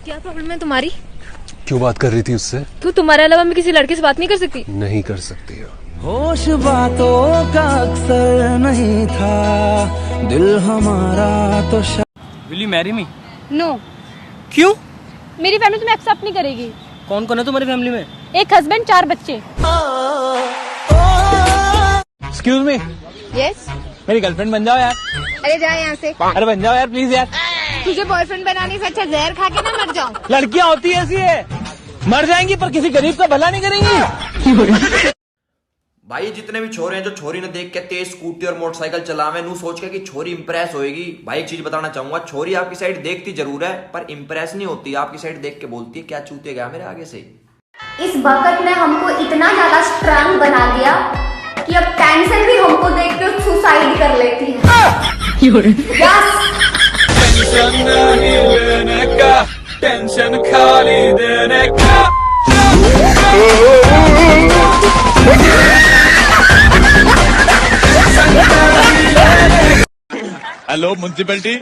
क्या प्रॉब्लम है तुम्हारी? क्यों बात कर रही थी उससे? तुम्हारे अलावा मैं किसी लड़के से बात नहीं कर सकती? नहीं कर सकती हो। होश बातों का अक्सर नहीं था, दिल हमारा तो Will you marry me? No. क्यों? मेरी फैमिली तुम्हें एक्सेप्ट नहीं करेगी। कौन कौन है तुम्हारी फैमिली में? एक हस्बैंड, 4 बच्चे। Excuse me, yes. मेरी गर्लफ्रेंड बन जाओ यार। अरे जा यहाँ से। अरे बन जाओ यार प्लीज यार। तुझे बॉयफ्रेंड बनाने से अच्छा जहर खा के ना मर जाऊं। लड़कियां होती ऐसी है, मर जाएंगी पर किसी गरीब का भला नहीं करेंगी। भाई जितने भी छोरे हैं जो छोरी ने देख के तेज स्कूटी और मोटरसाइकिल चलावे नू सोच के कि छोरी इंप्रेस होएगी। भाई एक चीज बताना चाहूंगा, छोरी आपकी साइड देखती जरूर है पर इंप्रेस नहीं होती। आपकी साइड देख के बोलती है क्या चूते गया मेरे आगे से। इस बकत ने हमको इतना ज्यादा स्ट्रांग बना दिया कि अब टेंशन भी हमको देख के सुसाइड कर लेती है। टेंशन नहीं लेने का, टेंशन खाली देने का। हेलो म्युनिसिपैलिटी,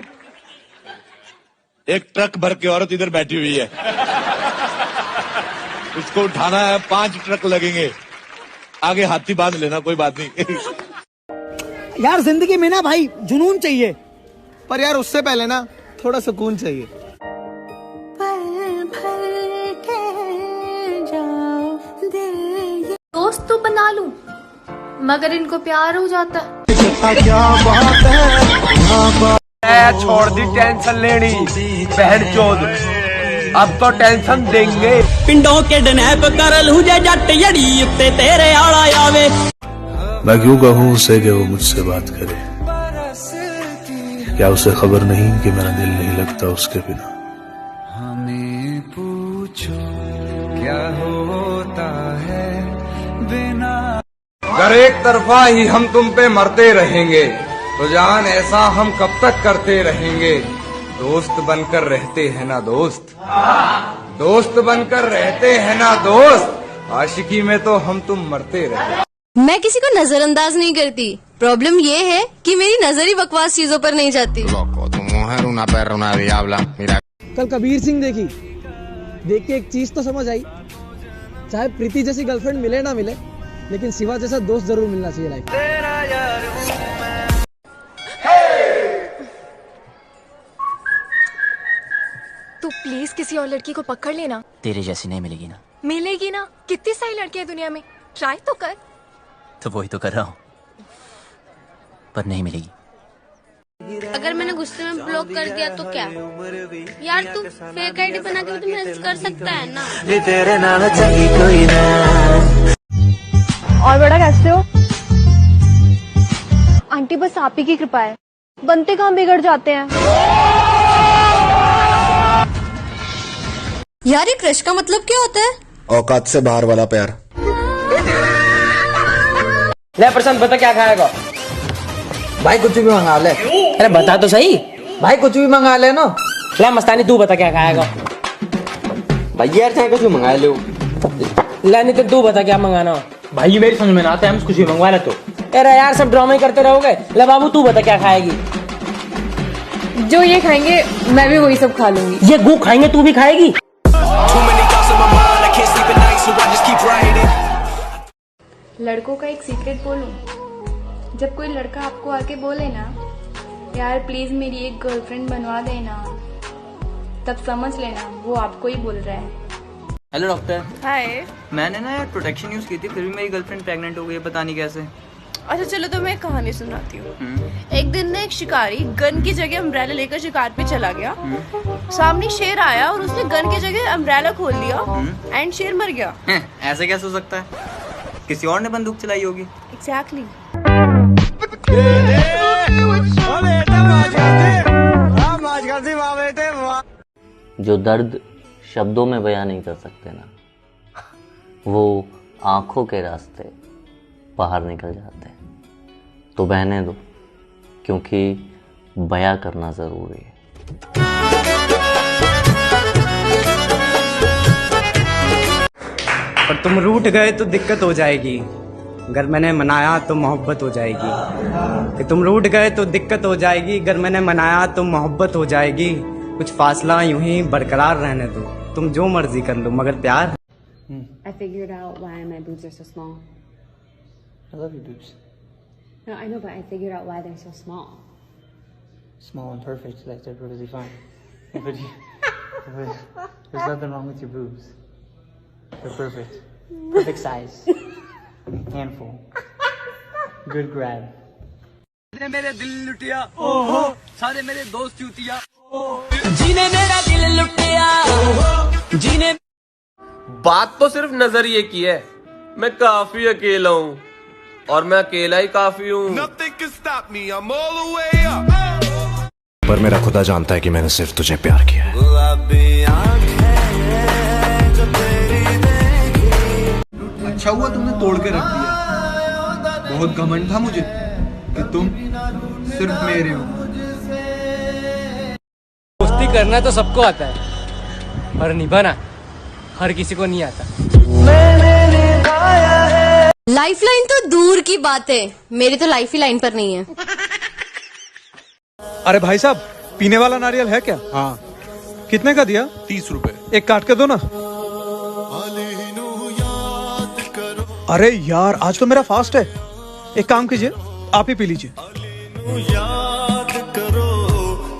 एक ट्रक भर के औरत इधर बैठी हुई है, इसको उठाना है, 5 ट्रक लगेंगे। आगे हाथी बांध लेना, कोई बात नहीं। यार जिंदगी में ना भाई जुनून चाहिए, पर यार उससे पहले ना थोड़ा सुकून चाहिए। दोस्त तो बना लूं मगर इनको प्यार हो जाता। छोड़ दी टेंशन लेनी बहन चोद, अब तो टेंशन देंगे। पिंडों के डनैप करल हुए जट जड़ी उत्ते तेरे आला आवे। मैं क्यों कहूँ उसे कि वो मुझसे बात करे? क्या उसे खबर नहीं कि मेरा दिल नहीं लगता उसके बिना? हमें पूछो क्या होता है बिना। अगर एक तरफा ही हम तुम पे मरते रहेंगे तो जान ऐसा हम कब तक करते रहेंगे। दोस्त बनकर रहते हैं ना दोस्त, दोस्त बनकर रहते हैं ना दोस्त, आशिकी में तो हम तुम मरते रहे। मैं किसी को नजरअंदाज नहीं करती, प्रॉब्लम ये है कि मेरी नजर ही बकवास चीजों पर नहीं जाती। कल कबीर सिंह देखी, देख के एक चीज तो समझ आई, चाहे प्रीति जैसी गर्लफ्रेंड मिले ना मिले, लेकिन शिवा जैसा दोस्त जरूर मिलना चाहिए लाइफ में। तू प्लीज किसी और लड़की को पकड़ लेना। तेरे जैसी नहीं मिलेगी ना। मिलेगी ना, कितनी सारी लड़कियां दुनिया में, ट्राई तो कर। तो वही तो कर रहा हूँ, पर नहीं मिलेगी। अगर मैंने गुस्से में ब्लॉक कर दिया तो क्या यार, तू फेक आईडी बना के भी मैसेज कर सकता है ना। और बड़ा कैसे हो? आंटी बस आप ही की कृपा है, बनते काम बिगड़ जाते हैं। यार ये क्रश का मतलब क्या होता है? औकात से बाहर वाला प्यार। ले प्रशांत बता क्या खाएगा? भाई कुछ भी मंगा ले। अरे बता तो सही। भाई कुछ भी मंगा ले ना। ले मस्तानी तू बता क्या खाएगा? भाई यार चाहे कुछ भी मंगा ले। ले नहीं तो तू बता क्या मंगाना? भाई मेरी समझ में ना आता है, हम कुछ भी मंगवा ले तो। अरे यार सब ड्रामे करते रहोगे। ले बाबू तू बता क्या खाएगी? जो ये खाएंगे मैं भी वही सब खा लूंगी। ये गू खाएंगे तू भी खाएगी? लड़कों का एक सीक्रेट बोलूं, जब कोई लड़का आपको आके बोले ना यार प्लीज मेरी एक गर्लफ्रेंड बनवा देना, तब समझ लेना वो आपको ही बोल रहा है। Hello doctor. हाय। मैंने ना यार प्रोटेक्शन यूज की थी, फिर भी मेरी गर्लफ्रेंड प्रेग्नेंट हो गई, पता नहीं कैसे। अच्छा चलो तो मैं एक कहानी सुनाती हूँ। एक दिन ना एक शिकारी गन की जगह अम्ब्रेला लेकर शिकार पे चला गया। सामने शेर आया और उसने गन की जगह अम्ब्रेला खोल दिया एंड शेर मर गया। ऐसे कैसे हो सकता है? किसी और ने बंदूक चलाई होगी। एग्जैक्टली। जो दर्द शब्दों में बयां नहीं कर सकते ना, वो आंखों के रास्ते बाहर निकल जाते हैं। तो बहने दो, क्योंकि बयां करना जरूरी है। पर तुम रूठ गए तो दिक्कत हो जाएगी, अगर मैंने मनाया तो मोहब्बत हो जाएगी। कि तुम रूठ गए तो दिक्कत हो जाएगी, अगर मैंने मनाया तो मोहब्बत हो जाएगी। कुछ फासला यूं ही बरकरार रहने दो, तुम जो मर्जी कर लो मगर प्यार। I figured out why my boobs are so small. I love your boobs. No, I know, but I figured out why they're so small. Small and perfect, like they're perfectly fine. But there's nothing wrong with your boobs. They're perfect. Perfect size. Handful. Good grab. मेरे दिल लुटिया, ओहो, सारे मेरे दोस्त चूतिया, जीने मेरा दिल लुटिया, जीने। बात तो सिर्फ नजरिए की है, मैं काफी अकेला हूँ और मैं अकेला ही काफी हूँ। पर मेरा खुदा जानता है कि मैंने सिर्फ तुझे प्यार किया है। अच्छा हुआ तुमने तोड़ के रख दिया, बहुत घमंड था मुझे कि तुम सिर्फ मेरे हो। दोस्ती करना तो सबको आता है, पर निभाना हर किसी को नहीं आता। लाइफलाइन तो दूर की बात है, मेरी तो लाइफ ही लाइन पर नहीं है। अरे भाई साहब, पीने वाला नारियल है क्या? हाँ। कितने का दिया? 30 रुपए। एक काट के दो ना। अरे यार, आज तो मेरा फास्ट है। एक काम कीजिए, आप ही पी लीजिए। याद करो,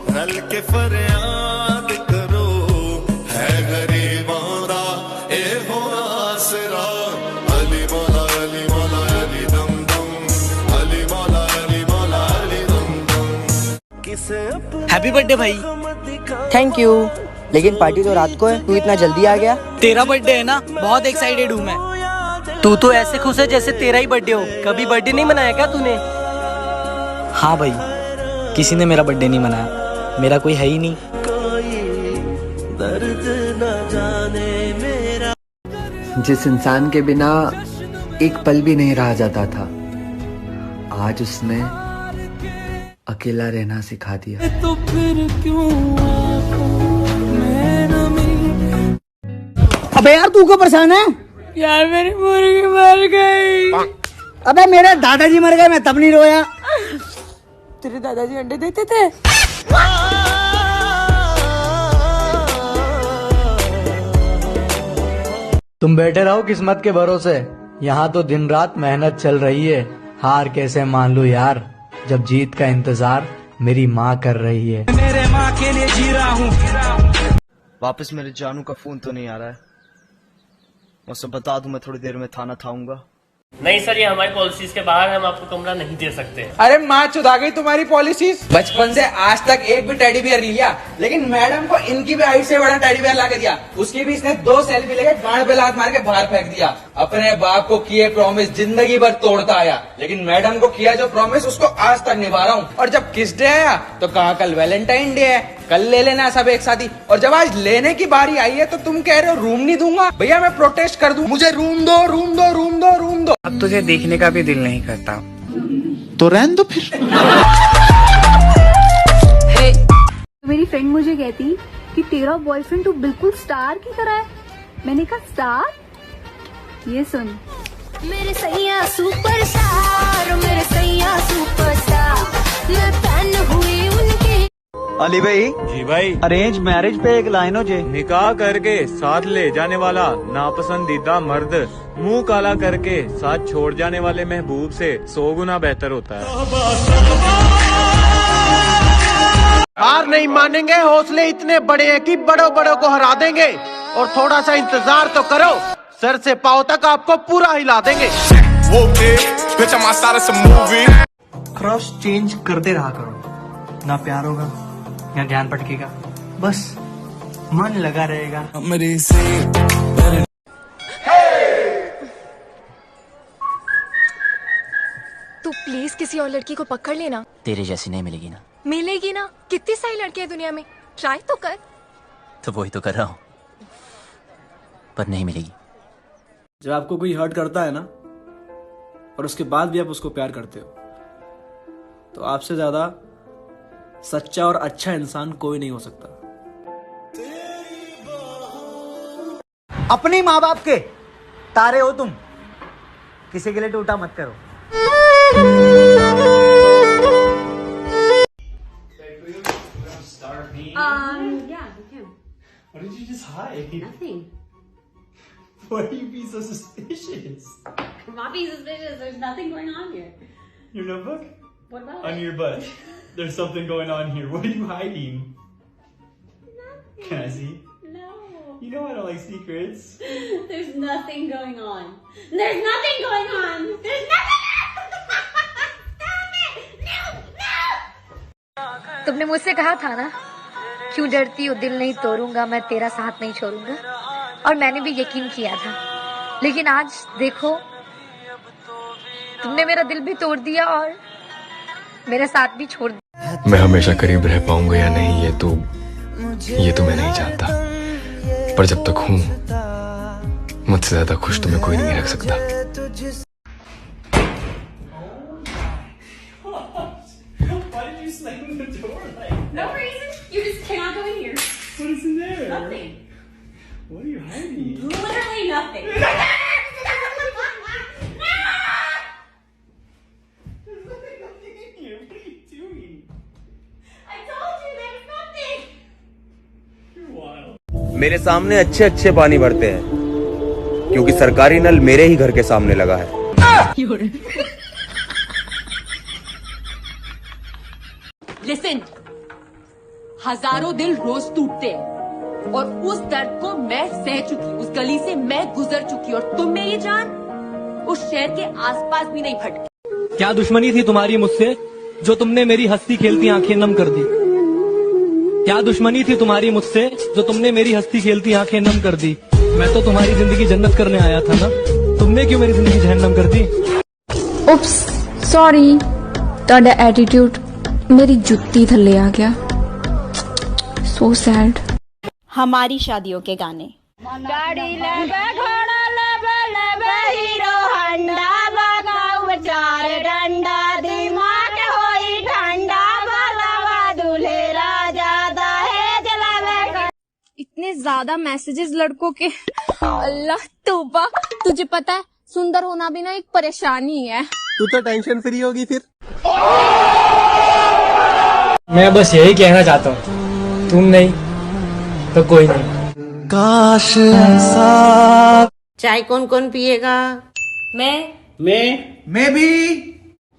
रल के फरियाद करो, है गरीबां दा ए हो आसरा। अली मौला अली मौला अली दम दम, अली मौला अली मौला अली दम दम। हैप्पी बर्थडे भाई। Thank you. लेकिन पार्टी तो रात को है, तू इतना जल्दी आ गया? तेरा बर्थडे है ना, बहुत एक्साइटेड हूँ मैं। तू तो ऐसे खुश है जैसे तेरा ही बर्थडे हो। कभी बर्थडे नहीं मनाया क्या तूने? हाँ भाई, किसी ने मेरा बर्थडे नहीं मनाया, मेरा कोई है ही नहीं। दर्द न जाने मेरा। जिस इंसान के बिना एक पल भी नहीं रहा जाता था, आज उसने अकेला रहना सिखा दिया। तो फिर क्यों अबे यार, तू क्यों परेशान है? यार मेरी मुर्गी मर गई। अबे मेरे दादाजी मर गए, मैं तब नहीं रोया। तेरे दादाजी अंडे देते थे? तुम बैठे रहो किस्मत के भरोसे, यहाँ तो दिन रात मेहनत चल रही है। हार कैसे मान लूं यार, जब जीत का इंतजार मेरी माँ कर रही है। मेरे माँ के लिए जी रहा हूँ। वापस मेरे जानू का फोन तो नहीं आ रहा है? उससे बता दूं मैं थोड़ी देर में थाना थाऊंगा। नहीं सर, ये हमारी पॉलिसीज के बाहर है, हम आपको कमरा नहीं दे सकते। अरे माँ चुदा गई तुम्हारी पॉलिसीज। बचपन से आज तक एक भी टेडी बियर लिया, लेकिन मैडम को इनकी भी हाइट से बड़ा टेडी बियर ला के दिया। उसकी भी इसने 2 सेल्फी लेके गांड पे लात मार के बाहर फेंक दिया। अपने बाप को किए प्रॉमिस जिंदगी भर तोड़ता आया, लेकिन मैडम को किया जो प्रॉमिस उसको आज तक निभा रहा हूँ। और जब किस डे आया तो कहा कल वैलेंटाइन डे है, कल ले लेना सब एक साथ ही। और जब आज लेने की बारी आई है तो तुम कह रहे हो रूम नहीं दूंगा। भैया मैं प्रोटेस्ट कर दूं, मुझे रूम दो रूम दो रूम दो रूम दो। अब तुझे देखने का भी दिल नहीं करता तो रहने दो फिर। मेरी फ्रेंड मुझे कहती कि तेरा बॉयफ्रेंड तो बिल्कुल स्टार की तरह है। मैंने कहा स्टार? ये सुन। मेरे सैया सुपरस्टार, मेरे सैया सुपरस्टार, मैं फैन हुई उनकी। अली भाई। जी भाई। अरेंज मैरिज पे एक लाइन हो जे। निकाह करके साथ ले जाने वाला नापसंदीदा मर्द मुंह काला करके साथ छोड़ जाने वाले महबूब से 100 गुना बेहतर होता है। हार नहीं मानेंगे, हौसले इतने बड़े हैं कि बड़ों बड़ों को हरा देंगे। और थोड़ा सा इंतजार तो करो, सर से पाँव तक आपको पूरा हिला देंगे। क्रॉस चेंज करते रहा करो, ना प्यार होगा या ध्यान भटकेगा, बस मन लगा रहेगा। तू प्लीज किसी और लड़की को पकड़ लेना। तेरे जैसी नहीं मिलेगी ना। मिलेगी ना, कितनी सारी लड़कियां दुनिया में, ट्राई तो कर। तो वही तो कर रहा हूँ, पर नहीं मिलेगी। जब आपको कोई हर्ट करता है ना, और उसके बाद भी आप उसको प्यार करते हो, तो आपसे ज्यादा सच्चा और अच्छा इंसान कोई नहीं हो सकता। अपनी माँ बाप के तारे हो तुम, किसी के लिए टूटा मत करो। Yeah. just hide? Nothing. Why are you being so suspicious? I'm not being suspicious. There's nothing going on here. Your notebook? What about Under your butt. There's something going on here. What are you hiding? Nothing. Can I see? No. You know I don't like secrets. There's nothing going on. There's nothing going on. There's nothing. Stop it! No! No! तुमने मुझसे कहा था ना, क्यों डरती हो, दिल नहीं तोड़ूंगा, मैं तेरा साथ नहीं छोड़ूंगा। और मैंने भी यकीन किया था, लेकिन आज देखो, तुमने मेरा दिल भी तोड़ दिया और मेरा साथ भी छोड़ दिया। मैं हमेशा करीब रह पाऊंगा या नहीं, ये तो मैं नहीं जानता, पर जब तक हूं, मुझसे ज्यादा खुश तुम्हें कोई नहीं रख सकता। Why did you slam the door like that? No reason. You just cannot go in here. What is in there? Nothing. What are you hiding? Literally nothing. मेरे सामने अच्छे अच्छे पानी भरते हैं, क्योंकि सरकारी नल मेरे ही घर के सामने लगा है। लिसन, हजारों दिल रोज टूटते हैं और उस दर्द को मैं सह चुकी, उस गली से मैं गुजर चुकी, और तुम मेरी जान उस शहर के आसपास भी नहीं भटकी। क्या दुश्मनी थी तुम्हारी मुझसे जो तुमने मेरी हंसती खेलती आंखें नम कर दी? क्या दुश्मनी थी तुम्हारी मुझसे जो तुमने मेरी हंसती खेलती आंखें नम कर दी? मैं तो तुम्हारी जिंदगी जन्नत करने आया था ना, तुमने क्यों मेरी जिंदगी जहन्नम कर दी? उप्स, सॉरी, ਤੁਹਾਡਾ एटीट्यूड मेरी जुत्ती थल्ले आ गया। So sad. हमारी शादियों के गाने। गाड़ी लेबे घोड़ा लेबे लेबे हीरो हंडा लगाऊ चार डंडा दिमाग होई ठंडा भलावा दूल्हे राजा दहेज लावे। इतने ज्यादा मैसेजेस लड़कों के, अल्लाह तौबा। तुझे पता है सुंदर होना भी ना एक परेशानी है। तू तो टेंशन फ्री होगी फिर। मैं बस यही कहना चाहता हूँ, तुम नहीं तो कोई नहीं। काश ऐसा। चाय कौन कौन पिएगा? मैं भी।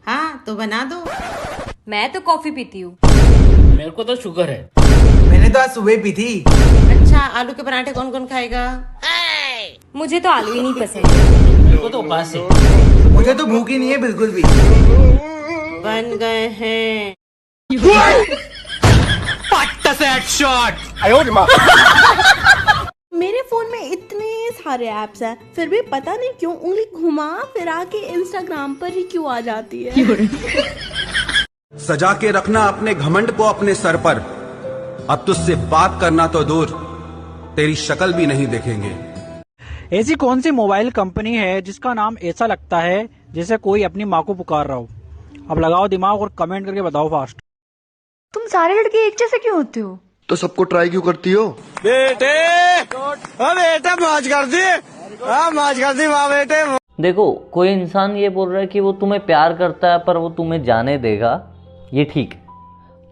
हाँ तो बना दो। मैं तो कॉफी पीती हूँ। मेरे को तो शुगर है। मैंने तो आज सुबह पी थी। अच्छा, आलू के पराठे कौन कौन खाएगा? मुझे तो आलू ही नहीं पसंद। मेरे को तो उपास है। मुझे तो भूख ही नहीं है बिल्कुल भी। बन गए हैं। मेरे फोन में इतने सारे ऐप्स हैं, फिर भी पता नहीं क्यों उंगली घुमा फिरा के इंस्टाग्राम पर ही क्यों आ जाती है। सजा के रखना अपने घमंड को अपने सर पर, अब तुझसे बात करना तो दूर, तेरी शक्ल भी नहीं देखेंगे। ऐसी कौन सी मोबाइल कंपनी है जिसका नाम ऐसा लगता है जैसे कोई अपनी माँ को पुकार रहा हो? अब लगाओ दिमाग और कमेंट करके बताओ फास्ट। तुम सारे लड़के एक जैसे क्यों होते हो? तो सबको ट्राई क्यों करती हो? बेटे मौज कर दी, मौज कर दी वाह बेटे। देखो, कोई इंसान ये बोल रहा है कि वो तुम्हें प्यार करता है पर वो तुम्हें जाने देगा, ये ठीक है।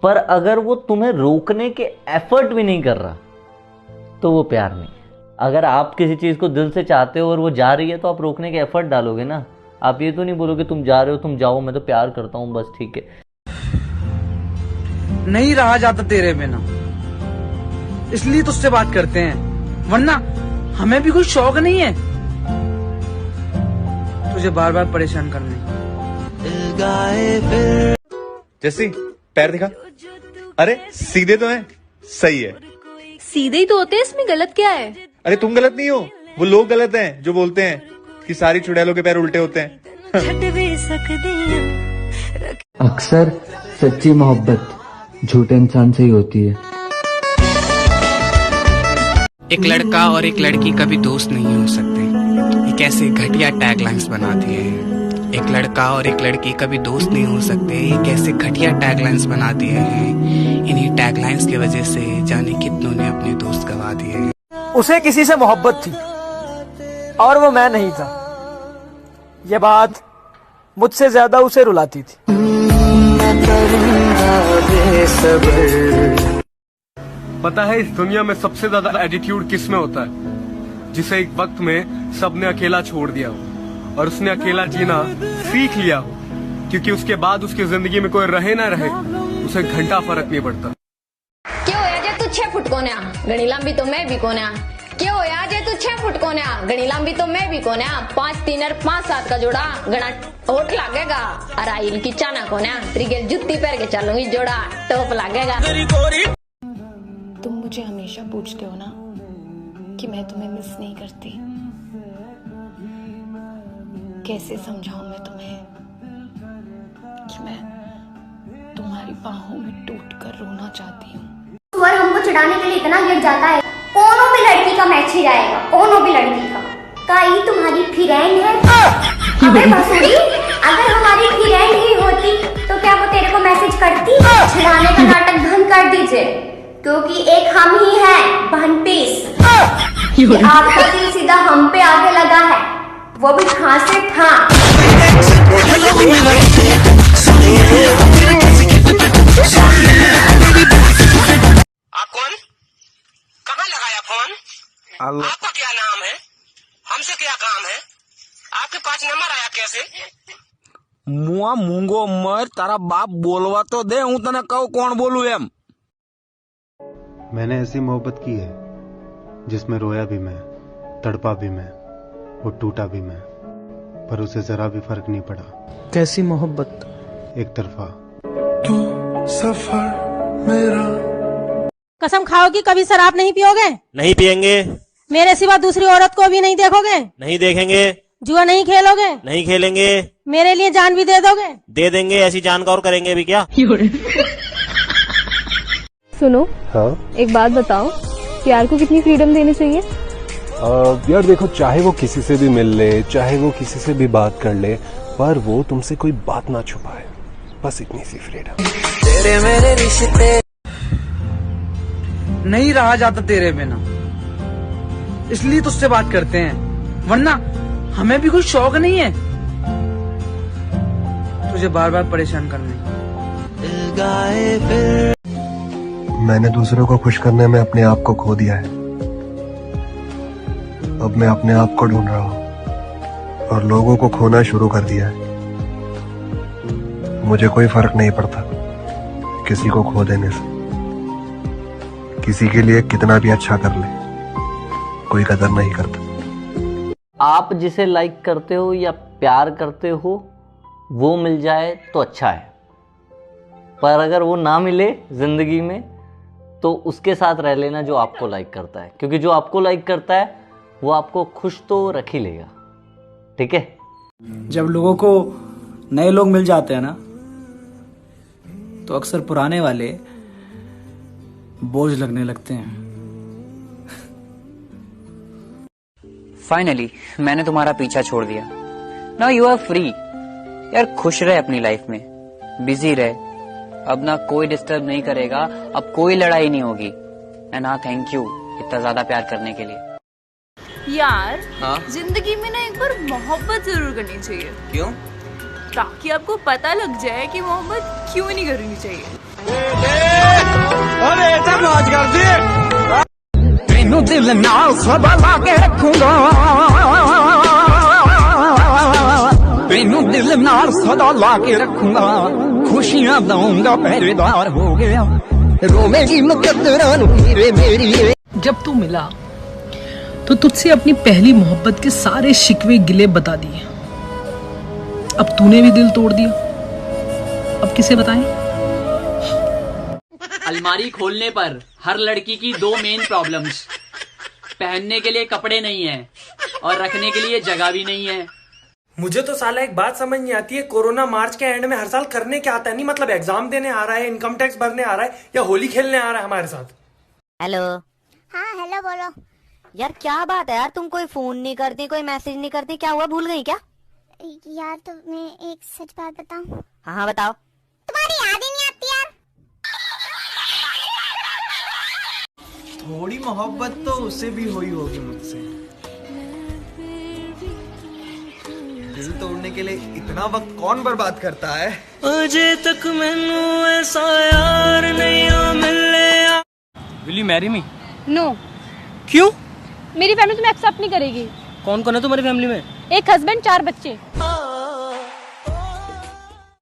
पर अगर वो तुम्हें रोकने के एफर्ट भी नहीं कर रहा तो वो प्यार नहीं। अगर आप किसी चीज को दिल से चाहते हो और वो जा रही है तो आप रोकने के एफर्ट डालोगे ना। आप ये तो नहीं बोलोगे तुम जा रहे हो, तुम जाओ, मैं तो प्यार करता हूँ बस, ठीक है। नहीं रहा जाता तेरे बिना, इसलिए तुझसे बात करते हैं, वरना हमें भी कोई शौक नहीं है तुझे बार बार परेशान करने। जैसी पैर दिखा। अरे सीधे तो हैं, सही है। सीधे ही तो होते हैं, इसमें गलत क्या है? अरे तुम गलत नहीं हो, वो लोग गलत हैं जो बोलते हैं कि सारी चुड़ैलों के पैर उल्टे होते हैं। अक्सर सच्ची मोहब्बत झूठे इंसान से ही होती है। एक लड़का और एक लड़की कभी दोस्त नहीं हो सकते, ये कैसे घटिया टैगलाइंस बना दिए हैं। एक लड़का और एक लड़की कभी दोस्त नहीं हो सकते, ये कैसे घटिया टैगलाइंस बना दिए हैं। इन्हीं टैगलाइंस की वजह से जाने कितनों ने अपने दोस्त गवा दिए हैं। उसे किसी से मोहब्बत थी और वो मैं नहीं था, ये बात मुझसे ज्यादा उसे रुलाती थी। पता है इस दुनिया में सबसे ज्यादा एटीट्यूड किस में होता है? जिसे एक वक्त में सबने अकेला छोड़ दिया हो और उसने अकेला जीना सीख लिया हो, क्योंकि उसके बाद उसकी जिंदगी में कोई रहे ना रहे उसे घंटा फर्क नहीं पड़ता। क्यों होया जे तू 6 फुट कोन्या घणी लंबी तो मैं भी कोन्या। क्यों होया जे तू 6 फुट कोन्या घणी लंबी तो मैं भी कोन्या। 5 3 और 5 7 का जोड़ा घना होठ लागेगा। अराइल की चाना कोन्या त्रिगेल जुत्ती पहन के चलूंगी जोड़ा टॉप लागेगा। तुम मुझे हमेशा पूछते हो ना कि मैं तुम्हें मिस नहीं करती। कैसे समझाऊं मैं तुम्हें कि मैं तुम्हारी बाहों में टूटकर रोना चाहती हूँ। स्वर हमको चिढ़ाने के लिए इतना गिर जाता है, कोनो भी लड़की का मैच ही जाएगा, कोनो भी लड़की का ये तुम्हारी फ्रेंड है? अबे भसुड़ी, अगर हमारी फ्रेंड ही होती तो क्या वो तेरे को मैसेज करती? चिढ़ाने का नाटक बंद कर दीजिए, क्योंकि एक हम ही हैं बहनपीस। आपका दिल सीधा हम पे आगे लगा है, वो भी ठां से ठां। कौन? कहाँ लगाया फोन? आपका क्या नाम है? हमसे क्या काम है? आपके पास नंबर आया कैसे? मुआ मूंगो मर तारा बाप बोलवा तो दे, हूं तने कहू कौन बोलू एम। मैंने ऐसी मोहब्बत की है जिसमें रोया भी मैं, तड़पा भी मैं, वो टूटा भी मैं, पर उसे जरा भी फर्क नहीं पड़ा। कैसी मोहब्बत? एक तरफा। तू सफर मेरा। कसम खाओ कि कभी शराब नहीं पियोगे? नहीं पियेंगे। मेरे सिवा दूसरी औरत को भी नहीं देखोगे? नहीं देखेंगे। जुआ नहीं खेलोगे? नहीं खेलेंगे। मेरे लिए जान भी दे दोगे? दे देंगे, ऐसी जान का और करेंगे भी क्या? सुनो, हाँ? एक बात बताओ, प्यार को कितनी फ्रीडम देनी चाहिए? यार देखो, चाहे वो किसी से भी मिल ले, चाहे वो किसी से भी बात कर ले, पर वो तुमसे कोई बात ना छुपाए, बस इतनी सी फ्रीडम। तेरे मेरे रिश्ते नहीं रहा जाता तेरे बिना, इसलिए तुझसे बात करते हैं, वरना हमें भी कोई शौक नहीं है तुझे बार बार परेशान करने। मैंने दूसरों को खुश करने में अपने आप को खो दिया है। अब मैं अपने आप को ढूंढ रहा हूँ और लोगों को खोना शुरू कर दिया है। मुझे कोई फर्क नहीं पड़ता किसी को खो देने से। किसी के लिए कितना भी अच्छा कर ले, कोई कदर नहीं करता। आप जिसे लाइक करते हो या प्यार करते हो वो मिल जाए तो अच्छा है, पर अगर वो ना मिले जिंदगी में तो उसके साथ रह लेना जो आपको लाइक करता है, क्योंकि जो आपको लाइक करता है वो आपको खुश तो रख ही लेगा। ठीक है? जब लोगों को नए लोग मिल जाते हैं ना, तो अक्सर पुराने वाले बोझ लगने लगते हैं। फाइनली मैंने तुम्हारा पीछा छोड़ दिया। Now you are free. यार खुश रहे अपनी लाइफ में, बिजी रहे। अब ना कोई डिस्टर्ब नहीं करेगा, अब कोई लड़ाई नहीं होगी। एंड हाँ, थैंक यू इतना ज्यादा प्यार करने के लिए। यार हाँ? जिंदगी में ना एक बार मोहब्बत जरूर करनी चाहिए। क्यों? ताकि आपको पता लग जाए कि मोहब्बत क्यों नहीं करनी चाहिए। अरे मौज कर दे। तेनू दिल नाल सदा लाके रखूंगा, तेनू दिल नाल सदा लाके रखूंगा, खुशियां दूंगा पहरेदार हो गया, रोवेगी मुकद्दरां हीरे मेरी। जब तू मिला तो तुझसे अपनी पहली मोहब्बत के सारे शिकवे गिले बता दिए। अब तूने भी दिल तोड़ दिया, अब किसे बताएं? अलमारी खोलने पर हर लड़की की 2 मेन प्रॉब्लम्स, पहनने के लिए कपड़े नहीं है और रखने के लिए जगह भी नहीं है। मुझे तो साला एक बात समझ नहीं आती है, कोरोना मार्च के एंड में हर साल करने क्या आता है? नहीं मतलब एग्जाम देने आ रहा है, इनकम टैक्स भरने आ रहा है, या होली खेलने आ रहा है हमारे साथ? हेलो। हाँ हेलो बोलो। यार क्या बात है यार, तुम कोई फोन नहीं करती, कोई मैसेज नहीं करती, क्या हुआ, भूल गई क्या? यार तो मैं एक सच बात बताऊं? हाँ बताओ। तुम्हारी याद ही नहीं आती यार। थोड़ी मोहब्बत तो उसे भी हुई होगी मुझसे। दिल तोड़ने के लिए इतना वक्त कौन बर्बाद करता है? अजे तक मैनू ऐसा यार नहीं मिले। Will you marry me? No. क्यों? मेरी फैमिली तुम्हें एक्सेप्ट नहीं करेगी। कौन कौन है तुम्हारी फैमिली में? एक हस्बैंड 4 बच्चे।